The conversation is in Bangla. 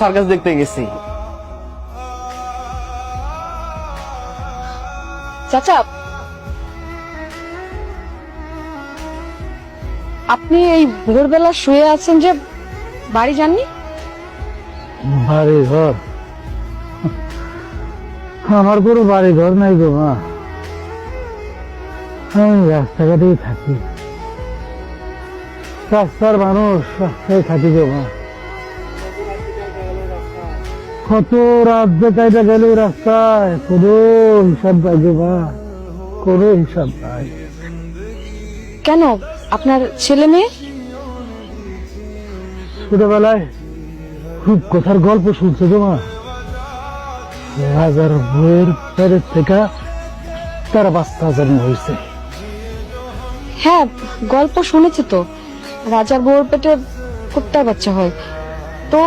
সার্কাস দেখতে গেছি। চাচা, আপনি এই ভোরবেলা শুয়ে আছেন যে, বাড়ি যাননি? বাড়ি ঘর? আমার কোনো বাড়ি ঘর নাই গো মা, আমি রাস্তাঘাটেই থাকি, রাস্তার মানুষ, রাস্তায় থাকি গো মা। কত রাত বেকায়দা গেল রাস্তায়, কোনো হিসাব নাই গো মা, কোনো হিসাব নাই। কেন, আপনার ছেলে মেয়ে? ছোটবেলায় খুব কথার গল্প শুনছো গো মা, রাজার বইয়ের পেটের থেকে তার বাচ্চা জন্ম হয়েছে। হ্যাঁ, গল্প শুনেছি তো, রাজার বউর পেটে কুত্তার বাচ্চা হয়। তো